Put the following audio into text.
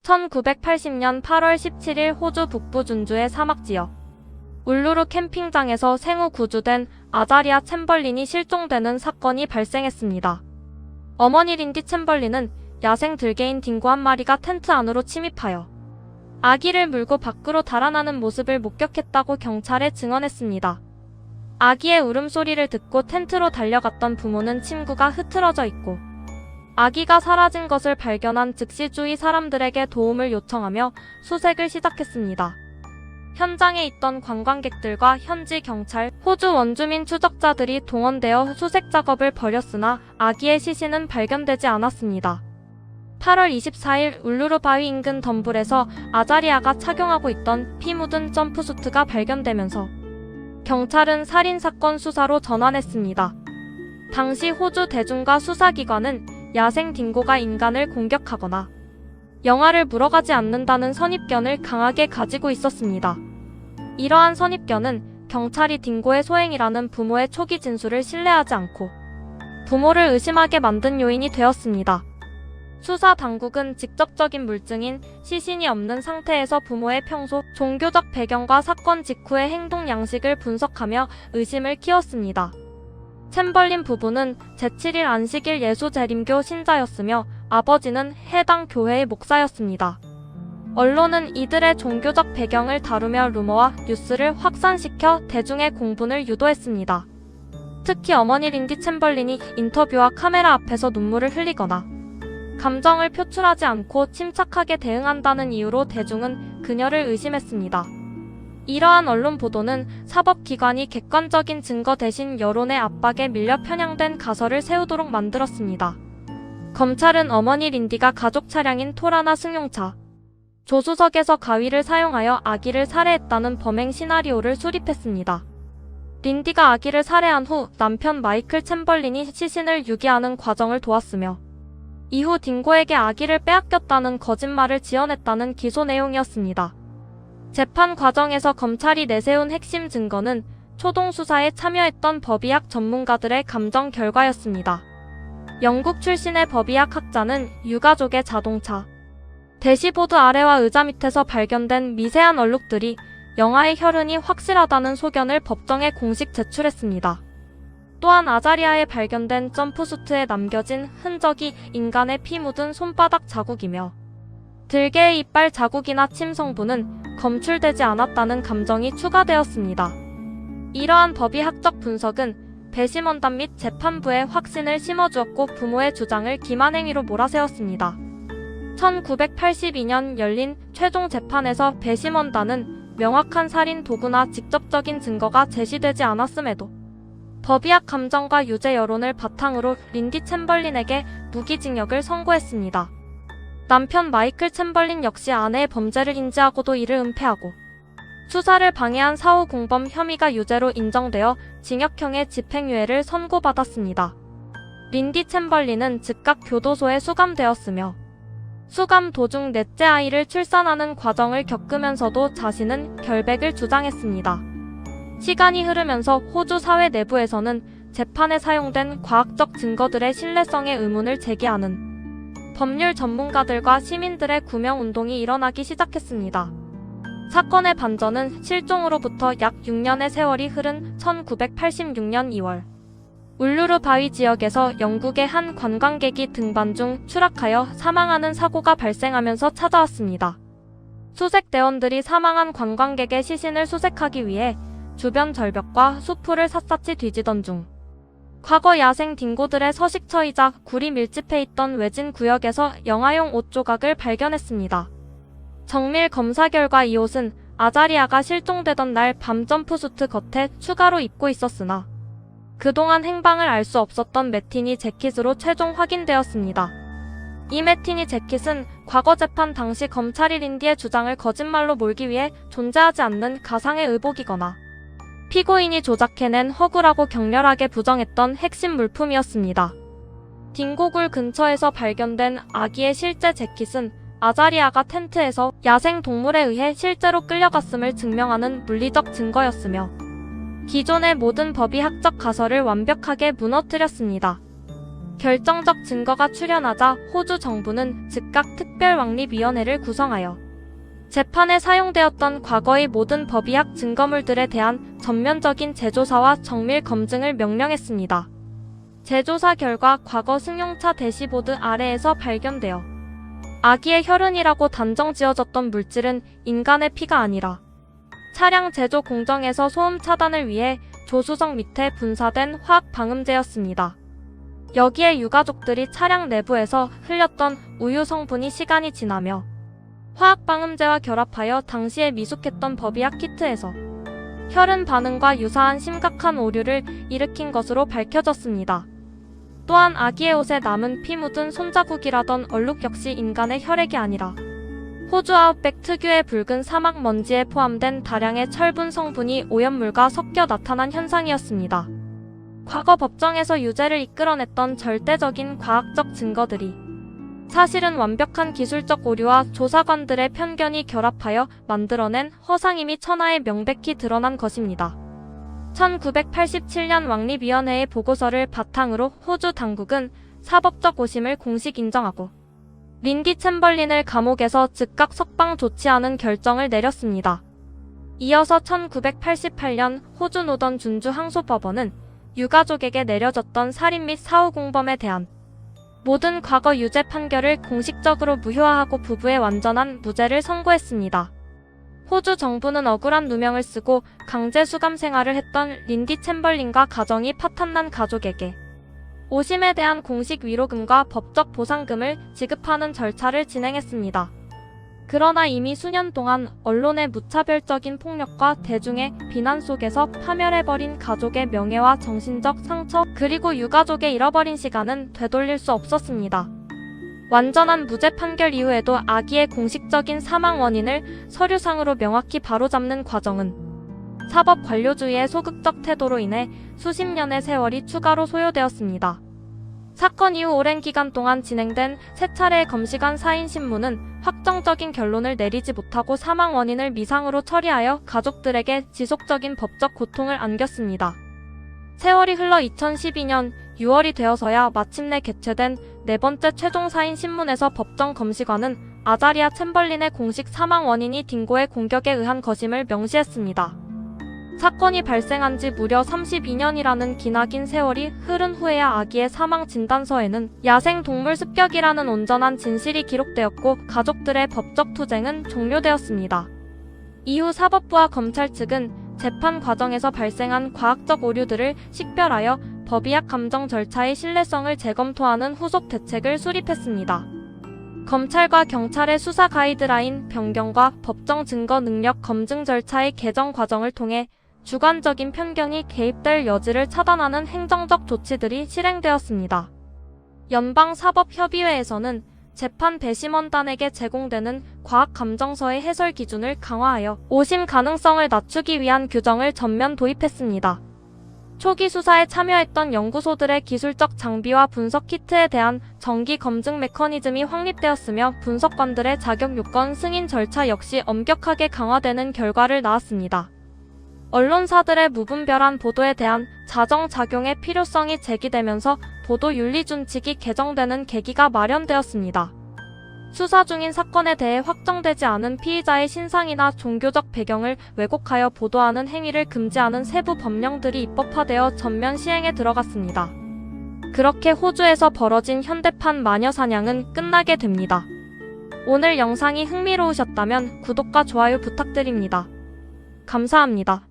1980년 8월 17일 호주 북부 준주의 사막지역 울루루 캠핑장에서 생후 구조된 아자리아 챔벌린이 실종되는 사건이 발생했습니다. 어머니 린디 챔벌린은 야생 들개인 딩고 한 마리가 텐트 안으로 침입하여 아기를 물고 밖으로 달아나는 모습을 목격했다고 경찰에 증언했습니다. 아기의 울음소리를 듣고 텐트로 달려갔던 부모는 침구가 흐트러져 있고 아기가 사라진 것을 발견한 즉시 주위 사람들에게 도움을 요청하며 수색을 시작했습니다. 현장에 있던 관광객들과 현지 경찰, 호주 원주민 추적자들이 동원되어 수색 작업을 벌였으나 아기의 시신은 발견되지 않았습니다. 8월 24일 울루루 바위 인근 덤불에서 아자리아가 착용하고 있던 피 묻은 점프수트가 발견되면서 경찰은 살인사건 수사로 전환했습니다. 당시 호주 대중과 수사기관은 야생 딩고가 인간을 공격하거나 영아를 물어가지 않는다는 선입견을 강하게 가지고 있었습니다. 이러한 선입견은 경찰이 딩고의 소행이라는 부모의 초기 진술을 신뢰하지 않고 부모를 의심하게 만든 요인이 되었습니다. 수사 당국은 직접적인 물증인 시신이 없는 상태에서 부모의 평소 종교적 배경과 사건 직후의 행동 양식을 분석하며 의심을 키웠습니다. 챔벌린 부부는 제7일 안식일 예수 재림교 신자였으며 아버지는 해당 교회의 목사였습니다. 언론은 이들의 종교적 배경을 다루며 루머와 뉴스를 확산시켜 대중의 공분을 유도했습니다. 특히 어머니 린디 챔벌린이 인터뷰와 카메라 앞에서 눈물을 흘리거나 감정을 표출하지 않고 침착하게 대응한다는 이유로 대중은 그녀를 의심했습니다. 이러한 언론 보도는 사법기관이 객관적인 증거 대신 여론의 압박에 밀려 편향된 가설을 세우도록 만들었습니다. 검찰은 어머니 린디가 가족 차량인 토라나 승용차 조수석에서 가위를 사용하여 아기를 살해했다는 범행 시나리오를 수립했습니다. 린디가 아기를 살해한 후 남편 마이클 챔벌린이 시신을 유기하는 과정을 도왔으며 이후 딩고에게 아기를 빼앗겼다는 거짓말을 지어냈다는 기소 내용이었습니다. 재판 과정에서 검찰이 내세운 핵심 증거는 초동 수사에 참여했던 법의학 전문가들의 감정 결과였습니다. 영국 출신의 법의학 학자는 유가족의 자동차 대시보드 아래와 의자 밑에서 발견된 미세한 얼룩들이 영아의 혈흔이 확실하다는 소견을 법정에 공식 제출했습니다. 또한 아자리아에 발견된 점프수트에 남겨진 흔적이 인간의 피 묻은 손바닥 자국이며 들개의 이빨 자국이나 침 성분은 검출되지 않았다는 감정이 추가되었습니다. 이러한 법의학적 분석은 배심원단 및 재판부에 확신을 심어주었고 부모의 주장을 기만 행위로 몰아세웠습니다. 1982년 열린 최종 재판에서 배심원단은 명확한 살인 도구나 직접적인 증거가 제시되지 않았음에도 법의학 감정과 유죄 여론을 바탕으로 린디 챔벌린에게 무기징역을 선고했습니다. 남편 마이클 챔벌린 역시 아내의 범죄를 인지하고도 이를 은폐하고 수사를 방해한 사후 공범 혐의가 유죄로 인정되어 징역형의 집행유예를 선고받았습니다. 린디 챔벌린은 즉각 교도소에 수감되었으며 수감 도중 넷째 아이를 출산하는 과정을 겪으면서도 자신은 결백을 주장했습니다. 시간이 흐르면서 호주 사회 내부에서는 재판에 사용된 과학적 증거들의 신뢰성에 의문을 제기하는 법률 전문가들과 시민들의 구명운동이 일어나기 시작했습니다. 사건의 반전은 실종으로부터 약 6년의 세월이 흐른 1986년 2월 울루루 바위 지역에서 영국의 한 관광객이 등반 중 추락하여 사망하는 사고가 발생하면서 찾아왔습니다. 수색대원들이 사망한 관광객의 시신을 수색하기 위해 주변 절벽과 수풀을 샅샅이 뒤지던 중 과거 야생 딩고들의 서식처이자 굴이 밀집해 있던 외진 구역에서 영아용 옷 조각을 발견했습니다. 정밀 검사 결과 이 옷은 아자리아가 실종되던 날 밤 점프수트 겉에 추가로 입고 있었으나 그동안 행방을 알 수 없었던 매티니 재킷으로 최종 확인되었습니다. 이 매티니 재킷은 과거 재판 당시 검찰이 린디의 주장을 거짓말로 몰기 위해 존재하지 않는 가상의 의복이거나 피고인이 조작해낸 허구라고 격렬하게 부정했던 핵심 물품이었습니다. 딩고굴 근처에서 발견된 아기의 실제 재킷은 아자리아가 텐트에서 야생 동물에 의해 실제로 끌려갔음을 증명하는 물리적 증거였으며 기존의 모든 법의학적 가설을 완벽하게 무너뜨렸습니다. 결정적 증거가 출현하자 호주 정부는 즉각 특별왕립위원회를 구성하여 재판에 사용되었던 과거의 모든 법의학 증거물들에 대한 전면적인 재조사와 정밀 검증을 명령했습니다. 재조사 결과 과거 승용차 대시보드 아래에서 발견되어 아기의 혈흔이라고 단정 지어졌던 물질은 인간의 피가 아니라 차량 제조 공정에서 소음 차단을 위해 조수석 밑에 분사된 화학 방음제였습니다. 여기에 유가족들이 차량 내부에서 흘렸던 우유 성분이 시간이 지나며 화학 방음제와 결합하여 당시에 미숙했던 법의학 키트에서 혈흔 반응과 유사한 심각한 오류를 일으킨 것으로 밝혀졌습니다. 또한 아기의 옷에 남은 피 묻은 손자국이라던 얼룩 역시 인간의 혈액이 아니라 호주 아웃백 특유의 붉은 사막 먼지에 포함된 다량의 철분 성분이 오염물과 섞여 나타난 현상이었습니다. 과거 법정에서 유죄를 이끌어냈던 절대적인 과학적 증거들이 사실은 완벽한 기술적 오류와 조사관들의 편견이 결합하여 만들어낸 허상임이 천하에 명백히 드러난 것입니다. 1987년 왕립위원회의 보고서를 바탕으로 호주 당국은 사법적 오심을 공식 인정하고 린디 챔벌린을 감옥에서 즉각 석방 조치하는 결정을 내렸습니다. 이어서 1988년 호주 노던 준주 항소법원은 유가족에게 내려졌던 살인 및 사후 공범에 대한 모든 과거 유죄 판결을 공식적으로 무효화하고 부부의 완전한 무죄를 선고했습니다. 호주 정부는 억울한 누명을 쓰고 강제 수감 생활을 했던 린디 챔벌린과 가정이 파탄난 가족에게 오심에 대한 공식 위로금과 법적 보상금을 지급하는 절차를 진행했습니다. 그러나 이미 수년 동안 언론의 무차별적인 폭력과 대중의 비난 속에서 파멸해버린 가족의 명예와 정신적 상처 그리고 유가족의 잃어버린 시간은 되돌릴 수 없었습니다. 완전한 무죄 판결 이후에도 아기의 공식적인 사망 원인을 서류상으로 명확히 바로잡는 과정은 사법 관료주의의 소극적 태도로 인해 수십 년의 세월이 추가로 소요되었습니다. 사건 이후 오랜 기간 동안 진행된 세 차례의 검시관 사인신문은 확정적인 결론을 내리지 못하고 사망 원인을 미상으로 처리하여 가족들에게 지속적인 법적 고통을 안겼습니다. 세월이 흘러 2012년 6월이 되어서야 마침내 개최된 네 번째 최종 사인신문에서 법정 검시관은 아자리아 챔벌린의 공식 사망 원인이 딩고의 공격에 의한 것임을 명시했습니다. 사건이 발생한 지 무려 32년이라는 기나긴 세월이 흐른 후에야 아기의 사망 진단서에는 야생동물 습격이라는 온전한 진실이 기록되었고 가족들의 법적 투쟁은 종료되었습니다. 이후 사법부와 검찰 측은 재판 과정에서 발생한 과학적 오류들을 식별하여 법의학 감정 절차의 신뢰성을 재검토하는 후속 대책을 수립했습니다. 검찰과 경찰의 수사 가이드라인 변경과 법정 증거 능력 검증 절차의 개정 과정을 통해 주관적인 편견이 개입될 여지를 차단하는 행정적 조치들이 실행되었습니다. 연방사법협의회에서는 재판 배심원단에게 제공되는 과학감정서의 해설 기준을 강화하여 오심 가능성을 낮추기 위한 규정을 전면 도입했습니다. 초기 수사에 참여했던 연구소들의 기술적 장비와 분석 키트에 대한 정기 검증 메커니즘이 확립되었으며 분석관들의 자격 요건 승인 절차 역시 엄격하게 강화되는 결과를 낳았습니다. 언론사들의 무분별한 보도에 대한 자정작용의 필요성이 제기되면서 보도윤리준칙이 개정되는 계기가 마련되었습니다. 수사 중인 사건에 대해 확정되지 않은 피의자의 신상이나 종교적 배경을 왜곡하여 보도하는 행위를 금지하는 세부 법령들이 입법화되어 전면 시행에 들어갔습니다. 그렇게 호주에서 벌어진 현대판 마녀 사냥은 끝나게 됩니다. 오늘 영상이 흥미로우셨다면 구독과 좋아요 부탁드립니다. 감사합니다.